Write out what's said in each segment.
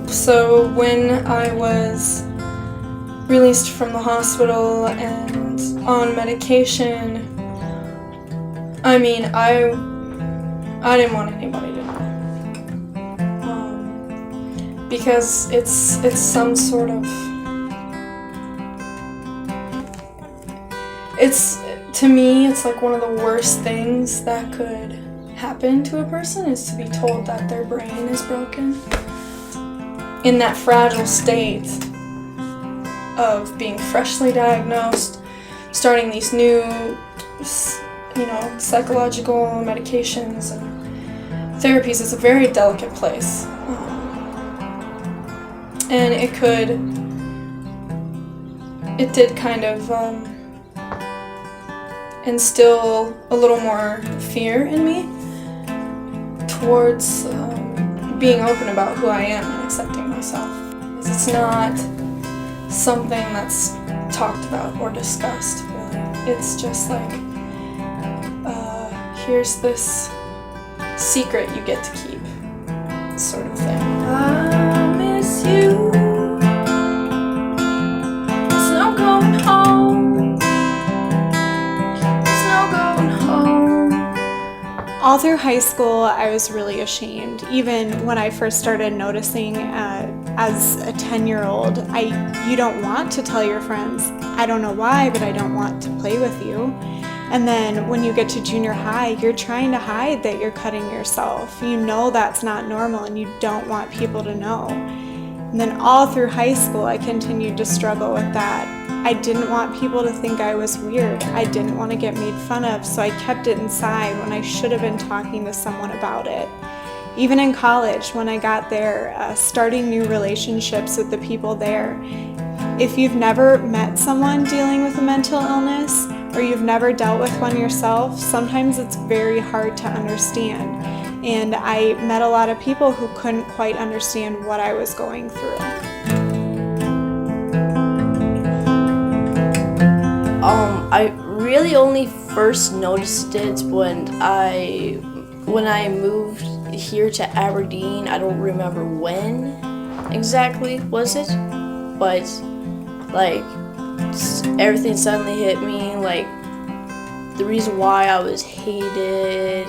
So when I was released from the hospital and on medication, I mean, I didn't want anybody to know. Because it's some sort of, to me, it's like one of the worst things that could happen to a person is to be told that their brain is broken. In that fragile state of being freshly diagnosed, starting these new, psychological medications and therapies is a very delicate place. And it did kind of instill a little more fear in me towards being open about who I am and accepting myself. It's not something that's talked about or discussed, really. It's just like, here's this secret you get to keep, sort of thing. I miss you. There's no going home. There's no going home. All through high school, I was really ashamed. Even when I first started noticing as a 10-year-old, you don't want to tell your friends. I don't know why, but I don't want to play with you. And then when you get to junior high, you're trying to hide that you're cutting yourself. You know that's not normal and you don't want people to know. And then all through high school, I continued to struggle with that. I didn't want people to think I was weird. I didn't want to get made fun of, so I kept it inside when I should have been talking to someone about it. Even in college, when I got there, starting new relationships with the people there. If you've never met someone dealing with a mental illness, or you've never dealt with one yourself, sometimes it's very hard to understand. And I met a lot of people who couldn't quite understand what I was going through. I really only first noticed it when I moved here to Aberdeen. I don't remember when exactly was it, but like everything suddenly hit me, like the reason why I was hated,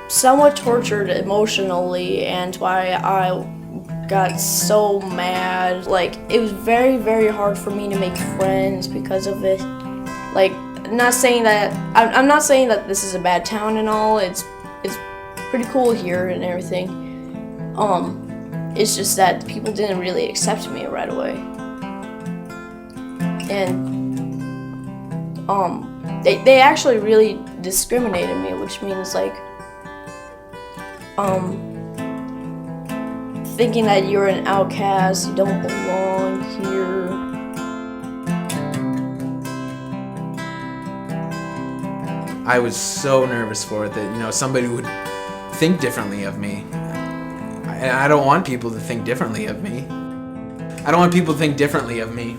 somewhat tortured emotionally, and why I got so mad. Like, it was very, very hard for me to make friends because of it. Like, I'm not saying that this is a bad town and all. It's pretty cool here and everything. It's just that people didn't really accept me right away. And they actually really discriminated me, which means like thinking that you're an outcast, you don't belong here. I was so nervous for it that, somebody would think differently of me. And I don't want people to think differently of me. I don't want people to think differently of me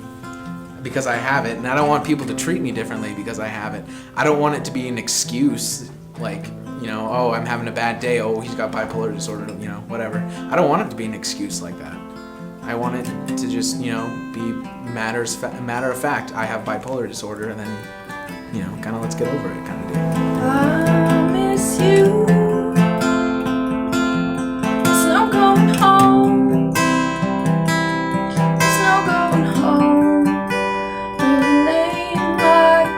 because I have it, and I don't want people to treat me differently because I have it. I don't want it to be an excuse, like, oh, I'm having a bad day, oh, he's got bipolar disorder, whatever. I don't want it to be an excuse like that. I want it to just, be matter of fact, I have bipolar disorder, and then, kind of let's get over it kind of deal. I miss you. There's no going home. There's no going home. Even late like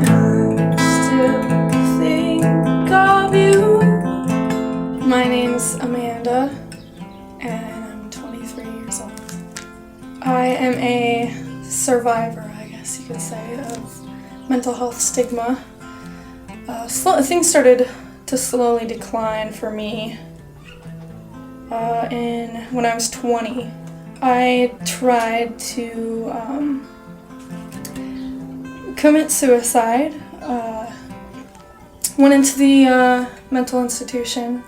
night, I still think of you. My name's Amanda, and I'm 23 years old. I am a survivor, I guess you could say, of mental health stigma. Things started to slowly decline for me when I was 20. I tried to commit suicide. Went into the mental institution.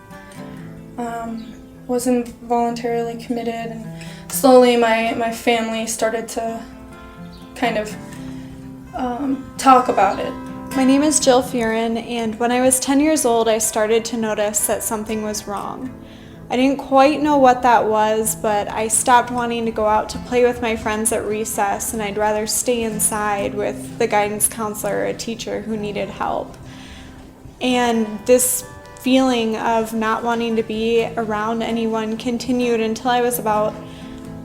Was involuntarily committed, and slowly my family started to kind of talk about it. My name is Jill Fearon, and when I was 10 years old, I started to notice that something was wrong. I didn't quite know what that was, but I stopped wanting to go out to play with my friends at recess, and I'd rather stay inside with the guidance counselor or a teacher who needed help. And this feeling of not wanting to be around anyone continued until I was about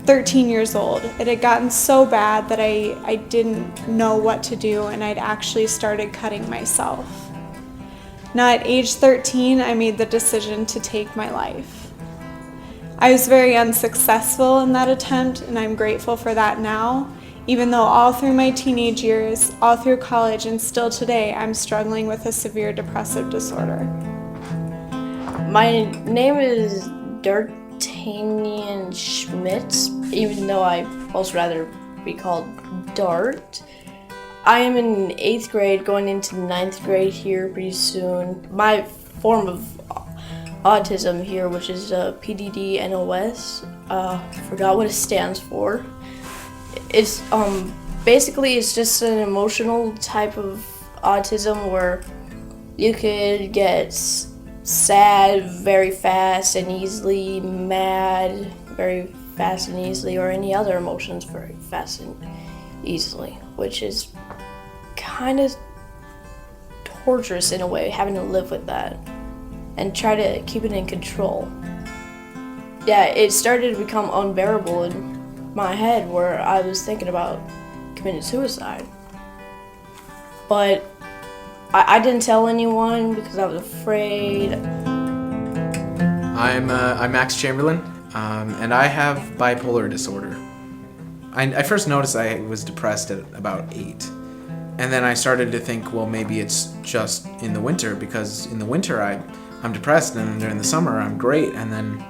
13 years old. It had gotten so bad that I didn't know what to do, and I'd actually started cutting myself. Now at age 13, I made the decision to take my life. I was very unsuccessful in that attempt, and I'm grateful for that now, even though all through my teenage years, all through college, and still today, I'm struggling with a severe depressive disorder. My name is D'Artagnan Schmitz, even though I most rather be called Dart. I am in 8th grade, going into 9th grade here pretty soon. My form of autism here, which is PDD-NOS, forgot what it stands for. It's basically it's just an emotional type of autism where you could get sad very fast and easily, mad very fast and easily, or any other emotions very fast and easily, which is kind of torturous in a way, having to live with that and try to keep it in control. Yeah, it started to become unbearable in my head where I was thinking about committing suicide. But I didn't tell anyone because I was afraid. I'm Max Chamberlain, and I have bipolar disorder. I first noticed I was depressed at about 8. And then I started to think, well, maybe it's just in the winter, because in the winter I'm depressed, and then during the summer I'm great, and then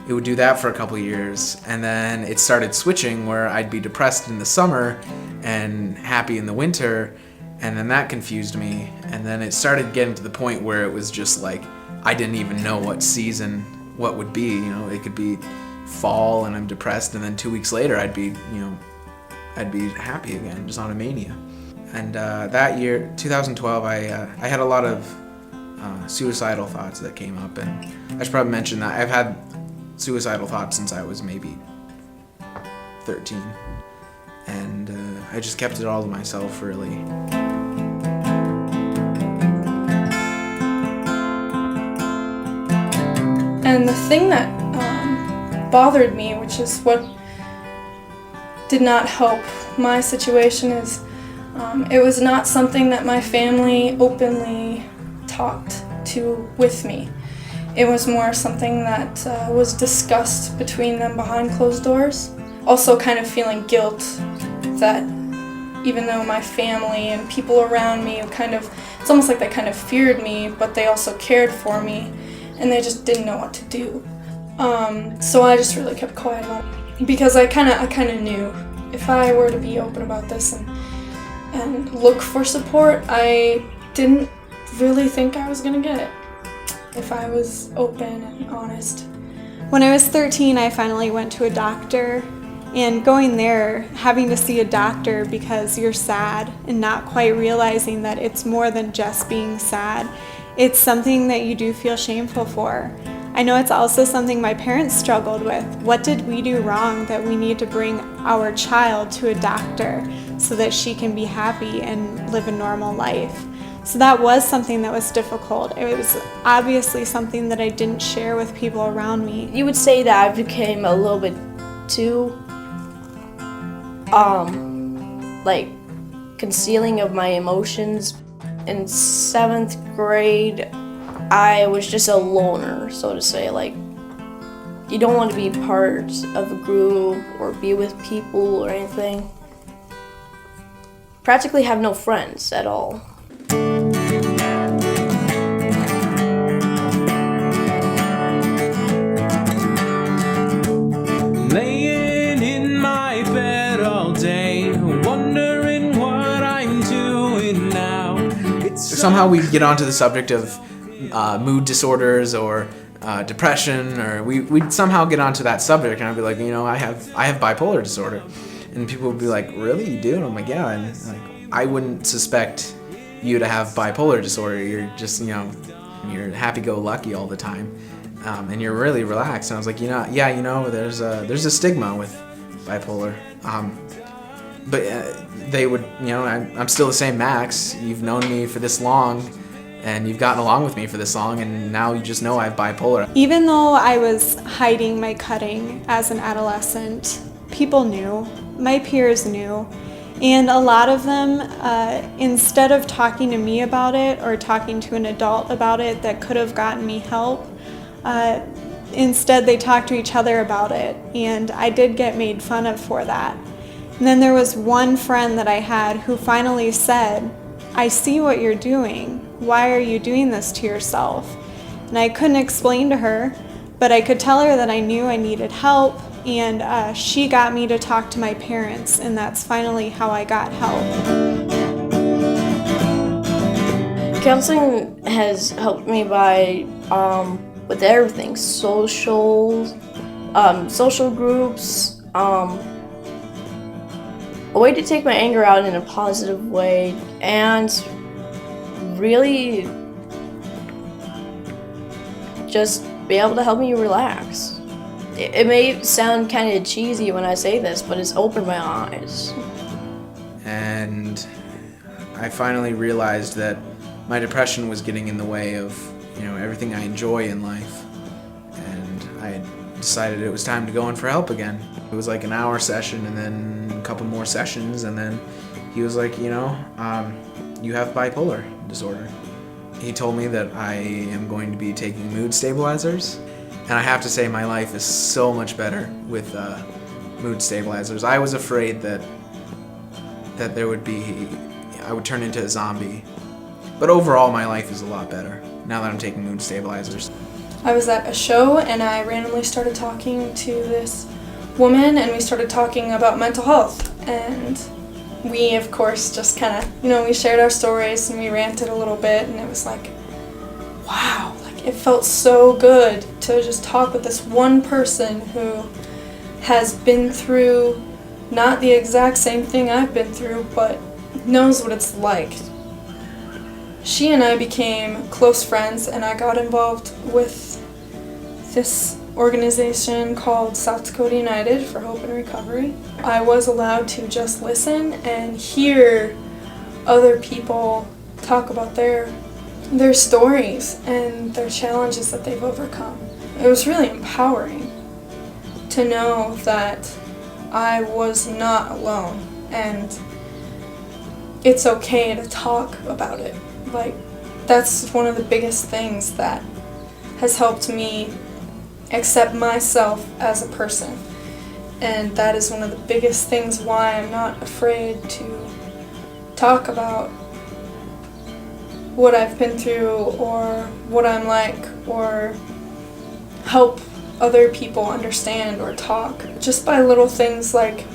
it would do that for a couple years, and then it started switching where I'd be depressed in the summer and happy in the winter, and then that confused me, and then it started getting to the point where it was just like I didn't even know what season what would be. You know, it could be fall and I'm depressed, and then 2 weeks later I'd be happy again, just on a mania. And that year, 2012, I had a lot of suicidal thoughts that came up, and I should probably mention that I've had suicidal thoughts since I was maybe 13, and I just kept it all to myself, really. And the thing that bothered me, which is what did not help my situation, is it was not something that my family openly talked to with me. It was more something that was discussed between them behind closed doors. Also kind of feeling guilt that even though my family and people around me it's almost like they kind of feared me, but they also cared for me, and they just didn't know what to do. So I just really kept quiet about it, because I kind of knew if I were to be open about this and look for support, I didn't really think I was gonna get it if I was open and honest. When I was 13, I finally went to a doctor, and going there, having to see a doctor because you're sad and not quite realizing that it's more than just being sad, it's something that you do feel shameful for. I know it's also something my parents struggled with. What did we do wrong that we need to bring our child to a doctor so that she can be happy and live a normal life? So that was something that was difficult. It was obviously something that I didn't share with people around me. You would say that I became a little bit too, concealing of my emotions. In 7th grade, I was just a loner, so to say. Like, you don't want to be part of a group or be with people or anything. Practically have no friends at all. Laying in my bed all day, wondering what I'm doing now. Somehow we get onto the subject of mood disorders or depression, or we'd somehow get onto that subject, and I'd be like, I have bipolar disorder, and people would be like, really, you do? And I'm like, yeah. And like, I wouldn't suspect you to have bipolar disorder. You're just you're happy-go-lucky all the time. and you're really relaxed. And I was like, there's a stigma with bipolar. But they would, I'm still the same Max. You've known me for this long, and you've gotten along with me for this long, and now you just know I have bipolar. Even though I was hiding my cutting as an adolescent, people knew, my peers knew, and a lot of them, instead of talking to me about it or talking to an adult about it that could have gotten me help, instead they talked to each other about it, and I did get made fun of for that. And then there was one friend that I had who finally said, "I see what you're doing. Why are you doing this to yourself?" And I couldn't explain to her, but I could tell her that I knew I needed help, and she got me to talk to my parents, and that's finally how I got help. Counseling has helped me by with everything, social groups, a way to take my anger out in a positive way, and really just be able to help me relax. It may sound kind of cheesy when I say this, but it's opened my eyes. And I finally realized that my depression was getting in the way of, everything I enjoy in life. And I decided it was time to go in for help again. It was like an hour session and then a couple more sessions, and then he was like, you have bipolar disorder. He told me that I am going to be taking mood stabilizers, and I have to say my life is so much better with mood stabilizers. I was afraid that I would turn into a zombie, but overall my life is a lot better now that I'm taking mood stabilizers. I was at a show and I randomly started talking to this woman, and we started talking about mental health, and we of course just kind of, we shared our stories and we ranted a little bit, and it was like, wow, like it felt so good to just talk with this one person who has been through not the exact same thing I've been through, but knows what it's like. She and I became close friends, and I got involved with this organization called South Dakota United for Hope and Recovery. I was allowed to just listen and hear other people talk about their stories and their challenges that they've overcome. It was really empowering to know that I was not alone, and it's okay to talk about it. Like, that's one of the biggest things that has helped me accept myself as a person, and that is one of the biggest things why I'm not afraid to talk about what I've been through or what I'm like, or help other people understand or talk just by little things like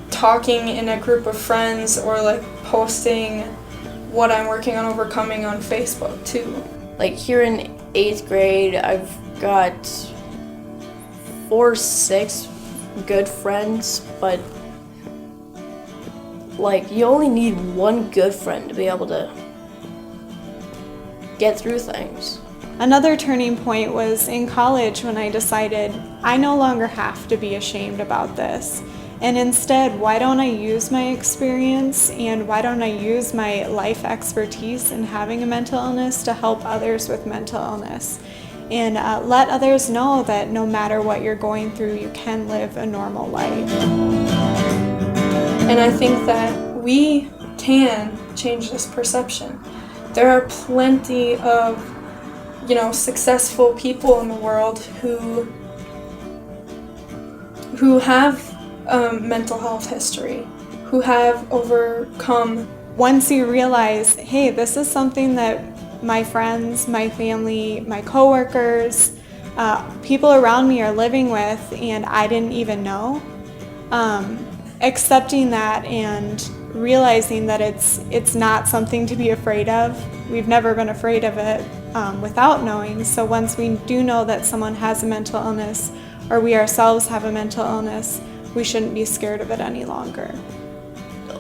talking in a group of friends, or like posting what I'm working on overcoming on Facebook too. Like here in 8th grade, I've got 4 or 6 good friends, but like you only need one good friend to be able to get through things. Another turning point was in college when I decided I no longer have to be ashamed about this. And instead, why don't I use my experience, and why don't I use my life expertise in having a mental illness to help others with mental illness, and let others know that no matter what you're going through, you can live a normal life. And I think that we can change this perception. There are plenty of, successful people in the world who have mental health history, who have overcome. Once you realize, hey, this is something that my friends, my family, my coworkers, people around me are living with, and I didn't even know, accepting that and realizing that it's not something to be afraid of. We've never been afraid of it without knowing. So once we do know that someone has a mental illness, or we ourselves have a mental illness, we shouldn't be scared of it any longer.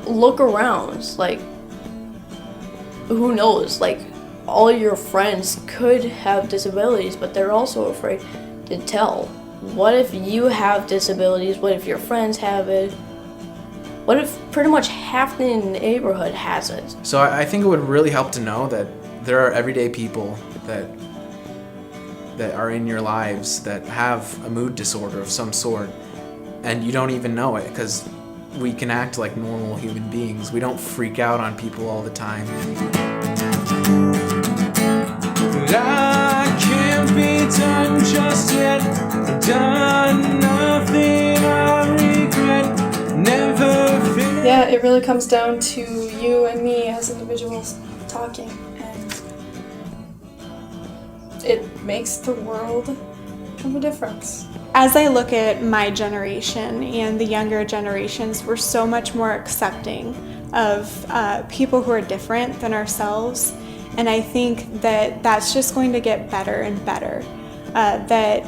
Look around, like, who knows? Like, all your friends could have disabilities, but they're also afraid to tell. What if you have disabilities? What if your friends have it? What if pretty much half the neighborhood has it? So I think it would really help to know that there are everyday people that are in your lives that have a mood disorder of some sort, and you don't even know it, because we can act like normal human beings. We don't freak out on people all the time. But I can't be done just yet. Done nothing I regret. Never finished. Yeah, it really comes down to you and me as individuals talking, and it makes the world of a difference. As I look at my generation and the younger generations, we're so much more accepting of people who are different than ourselves. And I think that that's just going to get better and better. That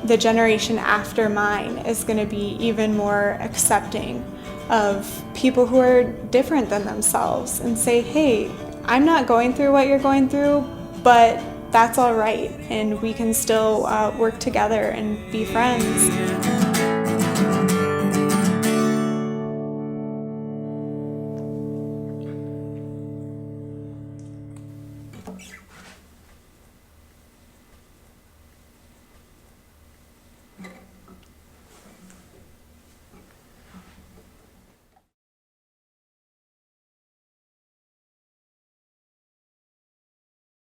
the generation after mine is going to be even more accepting of people who are different than themselves and say, hey, I'm not going through what you're going through, but that's all right, and we can still work together and be friends.